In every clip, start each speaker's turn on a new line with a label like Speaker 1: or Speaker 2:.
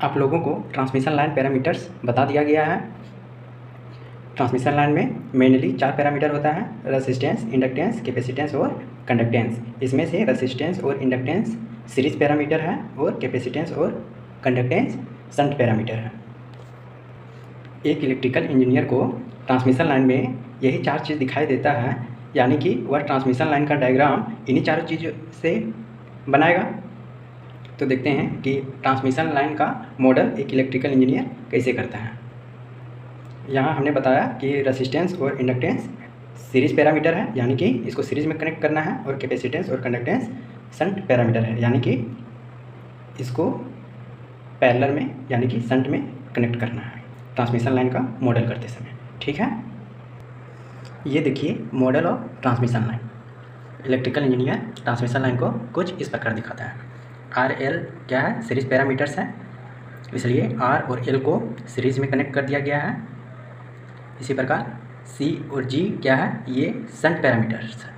Speaker 1: आप लोगों को ट्रांसमिशन लाइन पैरामीटर्स बता दिया गया है। ट्रांसमिशन लाइन में मेनली 4 पैरामीटर होता है: रेसिस्टेंस, इंडक्टेंस, कैपेसिटेंस और कंडक्टेंस। इसमें से रेसिस्टेंस और इंडक्टेंस सीरीज पैरामीटर है और कैपेसिटेंस और कंडक्टेंस शंट पैरामीटर है। एक इलेक्ट्रिकल इंजीनियर को ट्रांसमिशन लाइन में यही 4 चीज़ दिखाई देता है, यानी कि वह ट्रांसमिशन लाइन का डायग्राम इन्हीं 4 चीज़ों से बनाएगा। तो देखते हैं कि ट्रांसमिशन लाइन का मॉडल एक इलेक्ट्रिकल इंजीनियर कैसे करता है। यहाँ हमने बताया कि रेसिस्टेंस और इंडक्टेंस सीरीज पैरामीटर है, यानी कि इसको सीरीज में कनेक्ट करना है, और कैपेसिटेंस और कंडक्टेंस शंट पैरामीटर है, यानी कि इसको पैरेलल में यानी कि शंट में कनेक्ट करना है ट्रांसमिशन लाइन का मॉडल करते समय। ठीक है, ये देखिए model of transmission line. Electrical engineer transmission line को कुछ इस प्रकार दिखाता है। आर एल क्या है? सीरीज पैरामीटर्स है, इसलिए आर और एल को सीरीज में कनेक्ट कर दिया गया है। इसी प्रकार सी और जी क्या है? ये शंट पैरामीटर्स है।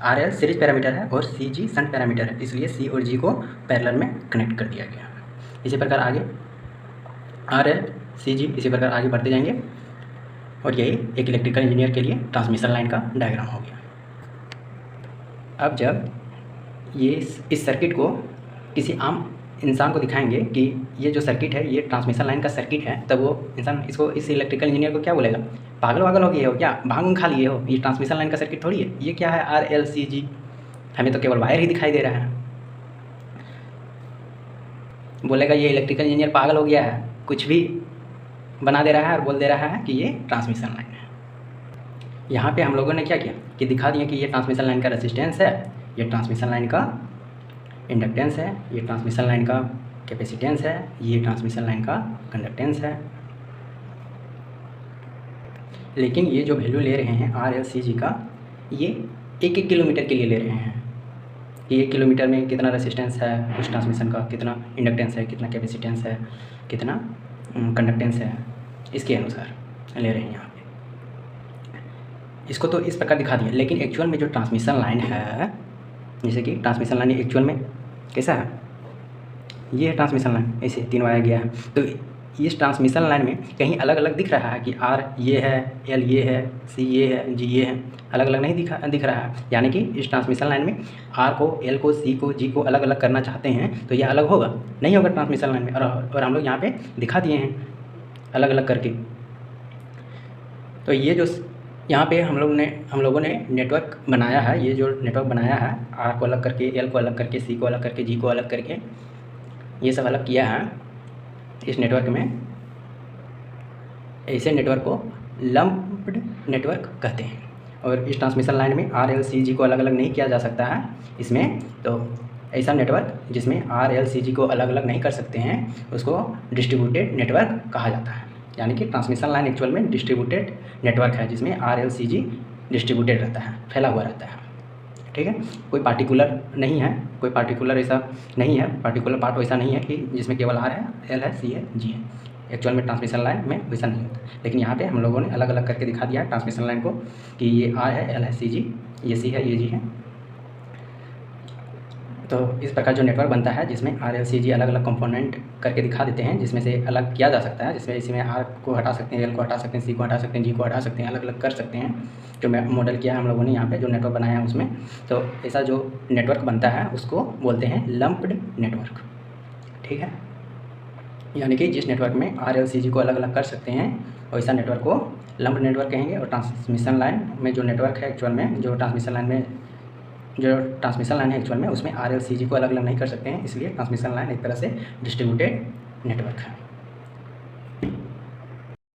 Speaker 1: आर एल सीरीज पैरामीटर है और सी जी शंट पैरामीटर है, इसलिए सी और जी को पैरेलल में कनेक्ट कर दिया गया है। इसी प्रकार आगे आर एल सी जी, इसी प्रकार आगे बढ़ते जाएंगे, और यही एक इलेक्ट्रिकल इंजीनियर के लिए ट्रांसमिशन लाइन का डायग्राम हो गया। अब जब ये इस सर्किट को किसी आम इंसान को दिखाएंगे कि ये जो सर्किट है ये ट्रांसमिशन लाइन का सर्किट है, तब वो इंसान इस इलेक्ट्रिकल इंजीनियर को क्या बोलेगा? पागल वागल हो गए हो क्या? भांग खा लिए हो? ये ट्रांसमिशन लाइन का सर्किट थोड़ी है, ये क्या है आर एल सी जी? हमें तो केवल वायर ही दिखाई दे रहा है। बोलेगा ये इलेक्ट्रिकल इंजीनियर पागल हो गया है, कुछ भी बना दे रहा है और बोल दे रहा है कि ये ट्रांसमिशन लाइन है। यहाँ पे हम लोगों ने क्या किया कि दिखा दिया कि ये ट्रांसमिशन लाइन का रेसिस्टेंस है, ये ट्रांसमिशन लाइन का इंडक्टेंस है, ये ट्रांसमिशन लाइन का कैपेसिटेंस है, ये ट्रांसमिशन लाइन का कंडक्टेंस है। लेकिन ये जो वैल्यू ले रहे हैं आर एल सी जी का, ये 1-1 किलोमीटर के लिए ले रहे हैं कि 1 किलोमीटर में कितना रेसिस्टेंस है उस ट्रांसमिशन का, कितना इंडक्टेंस है, कितना कैपेसिटेंस है, कितना कंडक्टेंस है, इसके अनुसार ले रहे हैं यहाँ पे। इसको तो इस प्रकार दिखा दिया, लेकिन एक्चुअल में जो ट्रांसमिशन लाइन है, जैसे कि ट्रांसमिशन लाइन एक्चुअल में कैसा है? ये है ट्रांसमिशन लाइन, ऐसे 3 वायर गया है। तो इस ट्रांसमिशन लाइन में कहीं अलग अलग दिख रहा है कि आर ये है, एल ये है, सी ये है, जी ये है, अलग अलग नहीं दिख रहा है। यानी कि इस ट्रांसमिशन लाइन में आर को, एल को, सी को, जी को अलग अलग करना चाहते हैं तो ये अलग होगा? नहीं होगा ट्रांसमिशन लाइन में। और हम लोग यहाँ पे दिखा दिए हैं अलग अलग करके। तो ये जो यहाँ पे हम लोगों ने नेटवर्क बनाया है, ये जो नेटवर्क बनाया है, आर को अलग करके, एल को अलग करके, सी को अलग करके, जी को अलग करके, ये सब अलग किया है इस नेटवर्क में। ऐसे नेटवर्क को लंप्ड नेटवर्क कहते हैं। और इस ट्रांसमिशन लाइन में आर एल सी जी को अलग अलग नहीं किया जा सकता है इसमें। तो ऐसा नेटवर्क जिसमें आर एल सी जी को अलग अलग नहीं कर सकते हैं उसको डिस्ट्रीब्यूटेड नेटवर्क कहा जाता है। यानी कि ट्रांसमिशन लाइन एक्चुअल में डिस्ट्रीब्यूटेड नेटवर्क है, जिसमें आर एल सी जी डिस्ट्रीब्यूटेड रहता है, फैला हुआ रहता है। ठीक है, कोई पार्टिकुलर नहीं है, कोई पार्टिकुलर ऐसा नहीं है, पार्टिकुलर पार्ट वैसा नहीं है कि जिसमें केवल आर है, एल है, सी है, जी है। एक्चुअल में ट्रांसमिशन लाइन में वैसा नहीं होता, लेकिन यहाँ पे हम लोगों ने अलग अलग करके दिखा दिया है ट्रांसमिशन लाइन को कि ये आर है, एल है, सी जी, ये सी है, ये जी है। तो इस प्रकार जो नेटवर्क बनता है जिसमें आर एल सी जी अलग अलग कंपोनेंट करके दिखा देते हैं, जिसमें से अलग किया जा सकता है, जिसमें इसमें आर को हटा सकते हैं, एल को हटा सकते हैं, सी को हटा सकते हैं, जी को हटा सकते हैं, अलग अलग कर सकते हैं। जो मॉडल किया है हम लोगों ने यहाँ पे जो नेटवर्क बनाया है उसमें, तो ऐसा जो नेटवर्क बनता है उसको बोलते हैं लंप्ड नेटवर्क। ठीक है, यानी कि जिस नेटवर्क में आर एल सी जी को अलग अलग कर सकते हैं वैसा नेटवर्क को लंप्ड नेटवर्क कहेंगे। और ट्रांसमिशन लाइन में जो नेटवर्क है एक्चुअल में, जो ट्रांसमिशन लाइन है एक्चुअल में, उसमें आर एल सी जी को अलग अलग नहीं कर सकते हैं, इसलिए ट्रांसमिशन लाइन एक तरह से डिस्ट्रीब्यूटेड नेटवर्क है।